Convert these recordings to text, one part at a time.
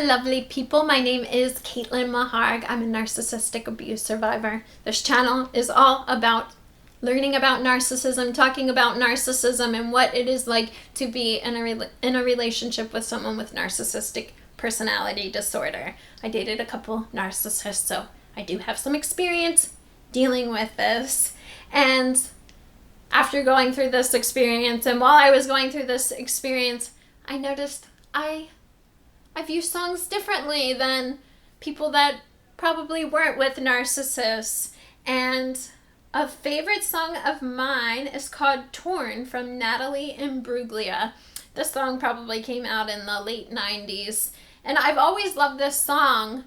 lovely people. My name is Caitlin Maharg. I'm a narcissistic abuse survivor. This channel is all about learning about narcissism, talking about narcissism and what it is like to be in a relationship with someone with narcissistic personality disorder. I dated a couple narcissists, so I do have some experience dealing with this. And after going through this experience, and while I was going through this experience, I noticed I view songs differently than people that probably weren't with narcissists. And a favorite song of mine is called Torn from Natalie Imbruglia. This song probably came out in the late 90s. And I've always loved this song.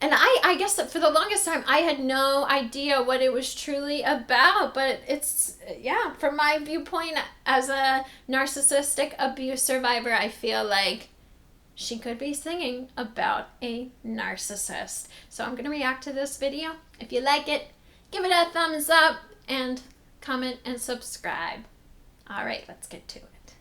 And I guess that for the longest time, I had no idea what it was truly about. But it's, yeah, from my viewpoint as a narcissistic abuse survivor, I feel like she could be singing about a narcissist. So I'm going to react to this video. If you like it, give it a thumbs up and comment and subscribe. All right, let's get to it.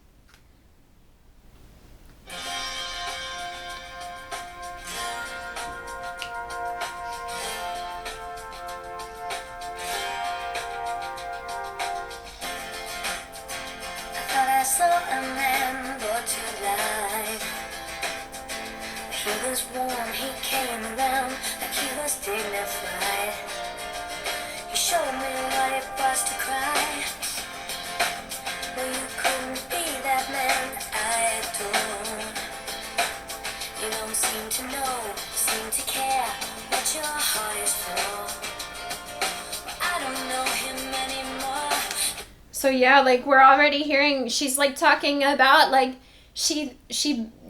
I thought I saw a man brought to life. He was warm, he came around like he was dignified. He showed me what it was to cry. Well, you couldn't be that man I adored. You don't seem to know, seem to care what your heart is for. Well, I don't know him anymore. So yeah, like we're already hearing, she's like talking about like she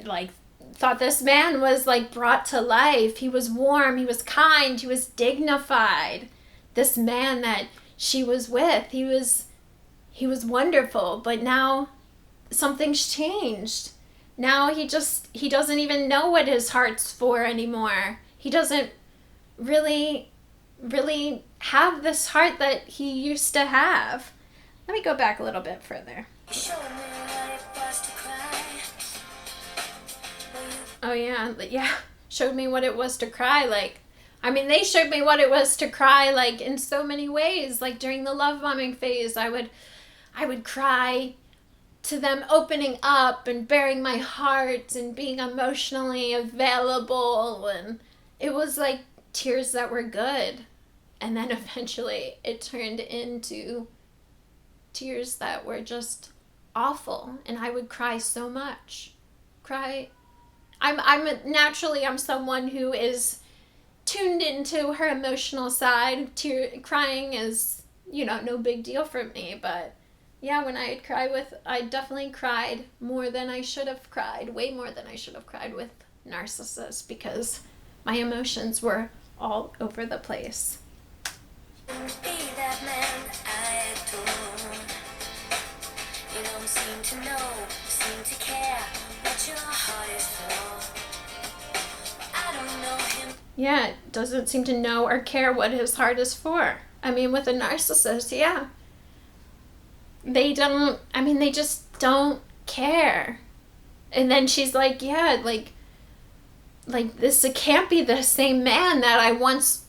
like thought this man was like brought to life. He was warm, he was kind, he was dignified. This man that she was with, he was wonderful, but now something's changed. Now he doesn't even know what his heart's for anymore. He doesn't really have this heart that he used to have. Let me go back a little bit further. Oh yeah, showed me what it was to cry. Like, I mean, they showed me what it was to cry, like, in so many ways. Like, during the love bombing phase, I would cry to them opening up and bearing my heart and being emotionally available. And it was like tears that were good. And then eventually it turned into tears that were just awful. And I would cry so much. I'm someone who is tuned into her emotional side. Crying is, no big deal for me. But yeah, when I definitely cried more than I should have cried, way more than I should have cried with narcissists, because my emotions were all over the place. Be that man I adore. You don't seem to know, seem to care what your heart is for. I don't know him. Yeah, doesn't seem to know or care what his heart is for. I mean, with a narcissist, yeah. They just don't care. And then she's like, yeah, like this, it can't be the same man that I once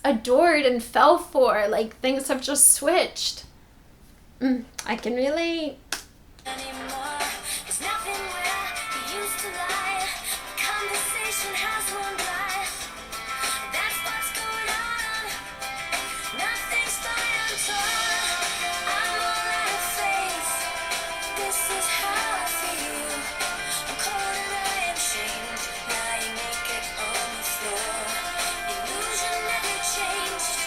adored and fell for. Like, things have just switched. I can relate. Anymore. There's nothing where he used to lie. Conversation has run dry. That's what's going on. Nothing's fine until I'm all out of face. This is how I feel. I'm cold and I am shamed. Lying naked on the floor. Illusion never changed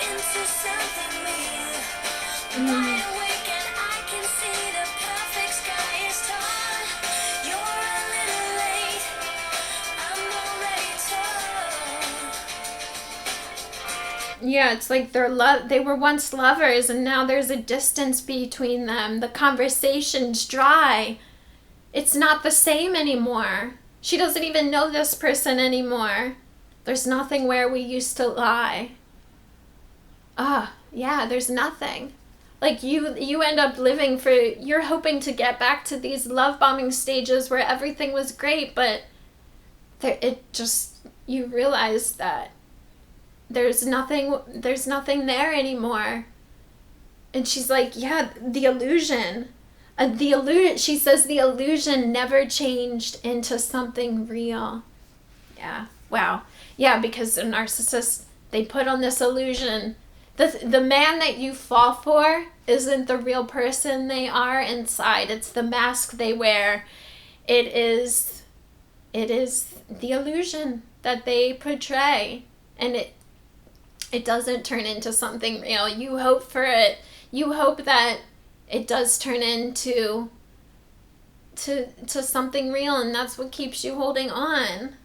into something real. Wide awake and I can see the perfect sky is tall. You're a little late. I'm already told. Yeah, it's like they were once lovers and now there's a distance between them. The conversation's dry. It's not the same anymore. She doesn't even know this person anymore. There's nothing where we used to lie. Yeah, there's nothing. Like, you end up you're hoping to get back to these love bombing stages where everything was great, but you realize that there's nothing there anymore. And she's like, yeah, the illusion. She says the illusion never changed into something real. Yeah. Wow. Yeah, because the narcissist, they put on this illusion. The man that you fall for isn't the real person they are inside. It's the mask they wear. It is the illusion that they portray. And it doesn't turn into something real. You hope for it. You hope that it does turn into to something real, and that's what keeps you holding on.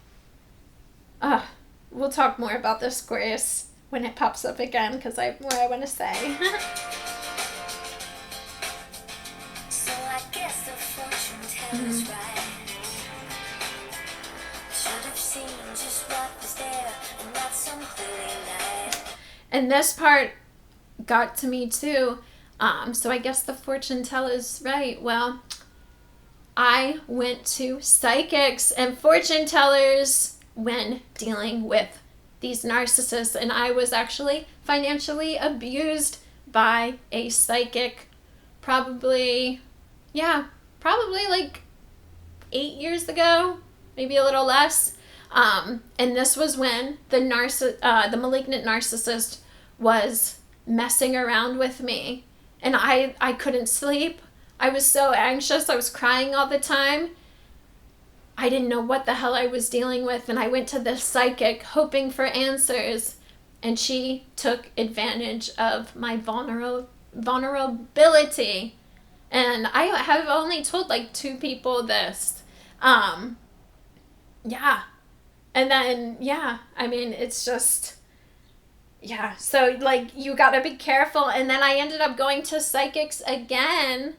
We'll talk more about this, Grace, when it pops up again, because I have more I want to say. So I guess the fortune teller's right. Should have seen just what was there and not some clearly light. And this part got to me too. So I guess the fortune teller's right. Well, I went to psychics and fortune tellers when dealing with these narcissists, and I was actually financially abused by a psychic probably like 8 years ago, maybe a little less. And this was when the malignant narcissist was messing around with me, and I couldn't sleep. I was so anxious. I was crying all the time. I didn't know what the hell I was dealing with, and I went to this psychic hoping for answers, and she took advantage of my vulnerability. And I have only told like 2 people this. Yeah. And then, yeah, I mean, it's just, yeah. So, like, you gotta be careful. And then I ended up going to psychics again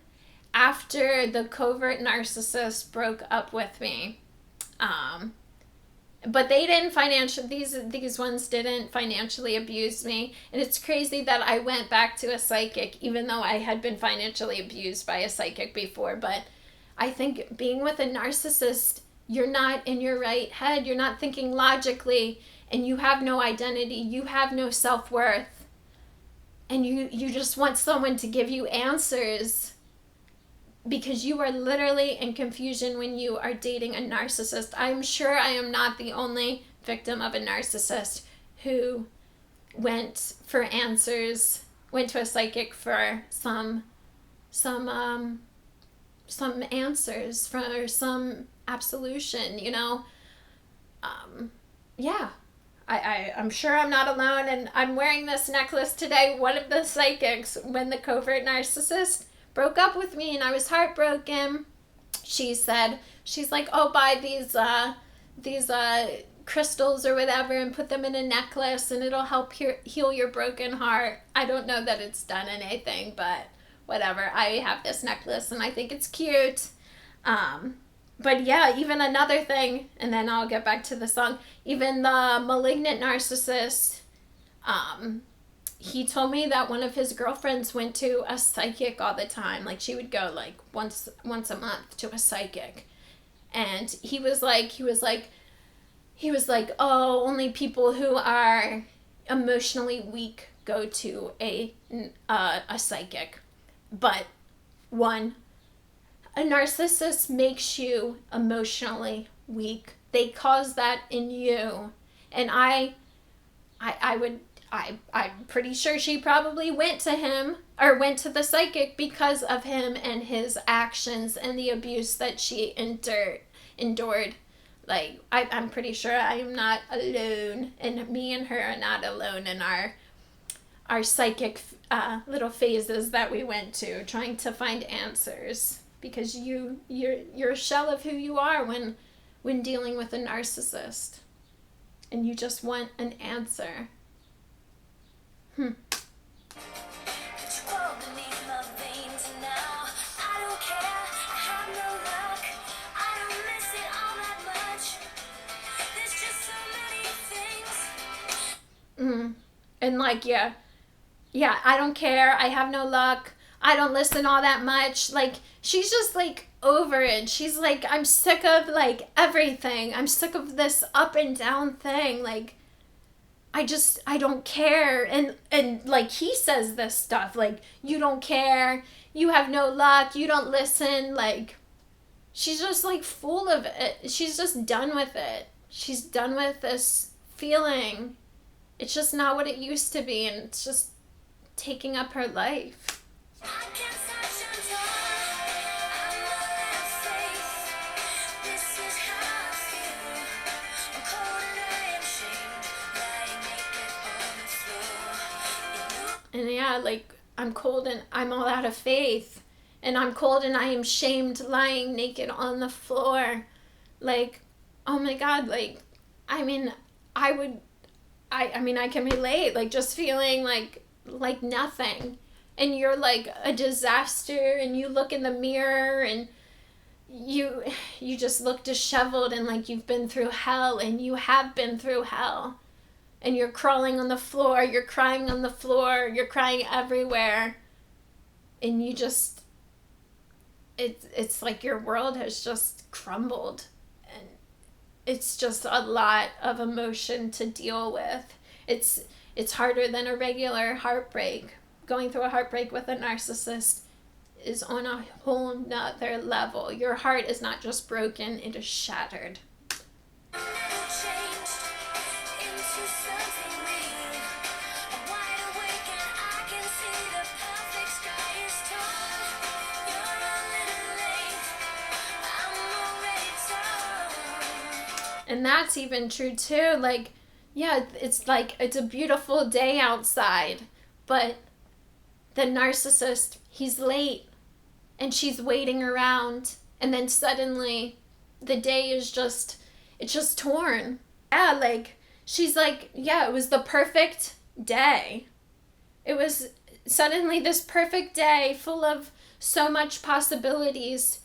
after the covert narcissist broke up with me. But they didn't these ones didn't financially abuse me. And it's crazy that I went back to a psychic, even though I had been financially abused by a psychic before. But I think being with a narcissist, you're not in your right head. You're not thinking logically, and you have no identity. You have no self-worth. And you just want someone to give you answers, because you are literally in confusion when you are dating a narcissist. I'm sure I am not the only victim of a narcissist who went for answers, went to a psychic for some answers, for some absolution, you know. Yeah. I'm sure I'm not alone, and I'm wearing this necklace today. One of the psychics, when the covert narcissist broke up with me and I was heartbroken, she's like, oh, buy these crystals or whatever and put them in a necklace and it'll help heal your broken heart. I don't know that it's done anything, but whatever. I have this necklace and I think it's cute. But yeah, even another thing, and then I'll get back to the song, even the malignant narcissist, he told me that one of his girlfriends went to a psychic all the time. Like, she would go like once a month to a psychic. And he was like, oh, only people who are emotionally weak go to a psychic. But a narcissist makes you emotionally weak. They cause that in you. And I'm pretty sure she probably went to him or went to the psychic because of him and his actions and the abuse that she endured. Like, I'm pretty sure I am not alone, and me and her are not alone in our psychic little phases that we went to, trying to find answers, because you're a shell of who you are when dealing with a narcissist, and you just want an answer. And like, yeah, I don't care. I have no luck. I don't listen all that much. Like, she's just like over it. She's like, I'm sick of like everything. I'm sick of this up and down thing. Like, I don't care. And like, he says this stuff like, you don't care, you have no luck, you don't listen. Like, she's just like full of it. She's just done with it. She's done with this feeling. It's just not what it used to be, and it's just taking up her life. I can't touch your door. I'm all out of faith. This is how I feel. I'm cold and I am shamed, lying naked on the floor. And yeah, like, I'm cold and I'm all out of faith. And I'm cold and I am shamed, lying naked on the floor. Like, oh my God, like, I mean, I can relate, like, just feeling like nothing. And you're like a disaster, and you look in the mirror and you just look disheveled and like you've been through hell, and you have been through hell. And you're crawling on the floor, you're crying on the floor, you're crying everywhere. And you just, it's like your world has just crumbled. And it's just a lot of emotion to deal with. It's harder than a regular heartbreak. Going through a heartbreak with a narcissist is on a whole nother level. Your heart is not just broken, it is shattered. And that's even true too. Like, yeah, it's like, it's a beautiful day outside, but the narcissist, he's late, and she's waiting around, and then suddenly the day is just, it's just torn. Yeah, like, she's like, yeah, it was the perfect day. It was suddenly this perfect day full of so much possibilities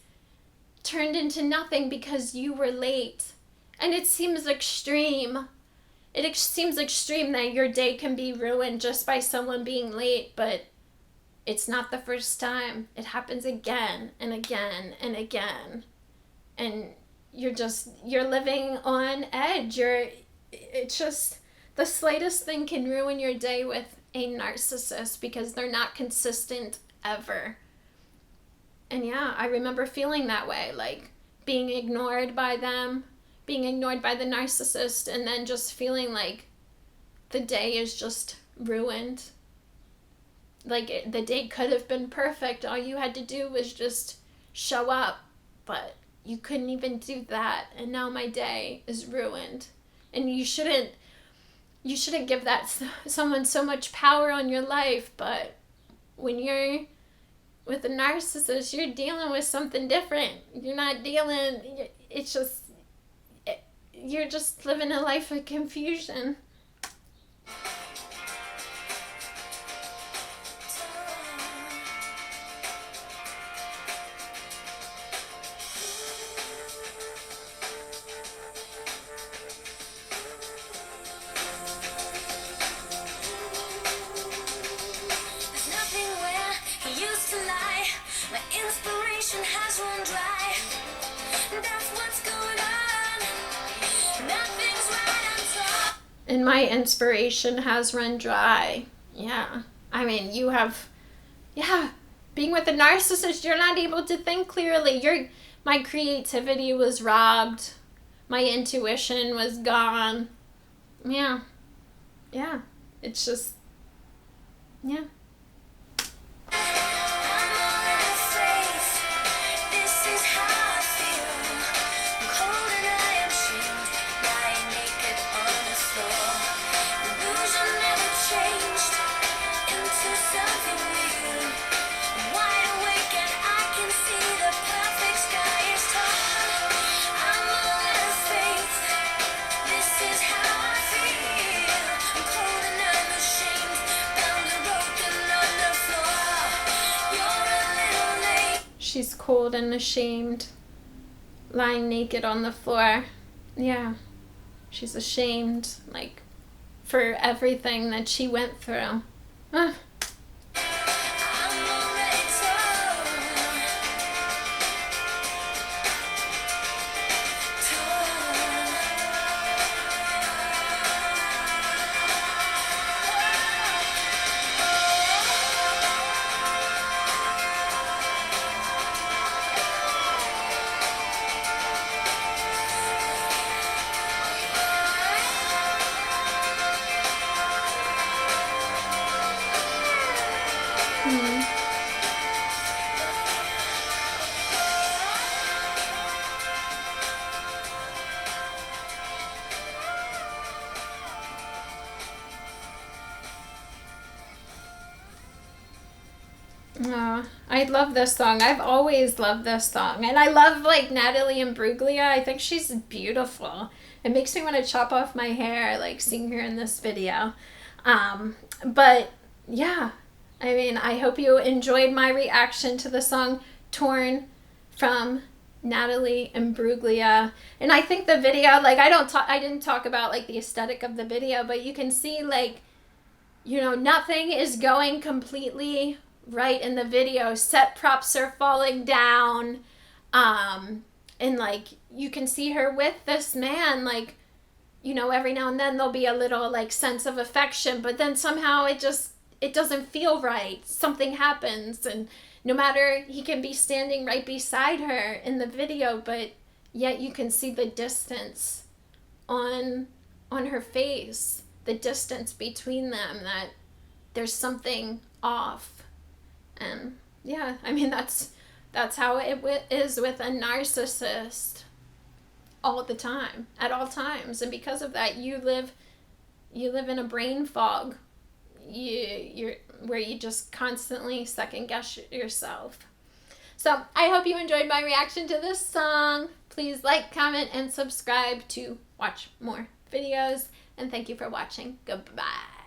turned into nothing because you were late. And it seems extreme. It seems extreme that your day can be ruined just by someone being late, but it's not the first time. It happens again and again and again. And you're living on edge. It's just, the slightest thing can ruin your day with a narcissist because they're not consistent ever. And yeah, I remember feeling that way, like being ignored by them, being ignored by the narcissist, and then just feeling like the day is just ruined. Like, the day could have been perfect. All you had to do was just show up, but you couldn't even do that, and now my day is ruined. And you shouldn't give that someone so much power on your life, but when you're with a narcissist, you're dealing with something different. You're not dealing, it's just, you're just living a life of confusion. There's nothing where he used to lie. My inspiration has run dry. That's what's going on. Nothing's right on top. And my inspiration has run dry. Yeah. I mean, being with a narcissist, you're not able to think clearly. My creativity was robbed. My intuition was gone. Yeah. Yeah. It's just, yeah. I'm all out of faith. This is how I feel. I'm cold and I am shamed, lying naked on the floor. Illusion never changed into something real. I'm wide awake and I can see the perfect sky is tall. I'm all out of faith. This is how I feel. I'm cold and I'm ashamed, bound and broken on the floor. You're a little late. She's cold and ashamed, lying naked on the floor. Yeah. She's ashamed, like, for everything that she went through. I'm already Oh, I love this song. I've always loved this song. And I love like Natalie Imbruglia. I think she's beautiful. It makes me want to chop off my hair like seeing her in this video. But yeah, I mean, I hope you enjoyed my reaction to the song Torn from Natalie Imbruglia. And I think the video, like I didn't talk about like the aesthetic of the video, but you can see like, you know, nothing is going completely right in the video. Set props are falling down. And like you can see her with this man, like, you know, every now and then there'll be a little like sense of affection, but then somehow it doesn't feel right. Something happens, and no matter, he can be standing right beside her in the video, but yet you can see the distance on her face, the distance between them, that there's something off. And yeah, I mean, that's how it is with a narcissist all the time, at all times. And because of that, you live in a brain fog. You're where you just constantly second guess yourself. So I hope you enjoyed my reaction to this song. Please like, comment, and subscribe to watch more videos. And thank you for watching. Goodbye.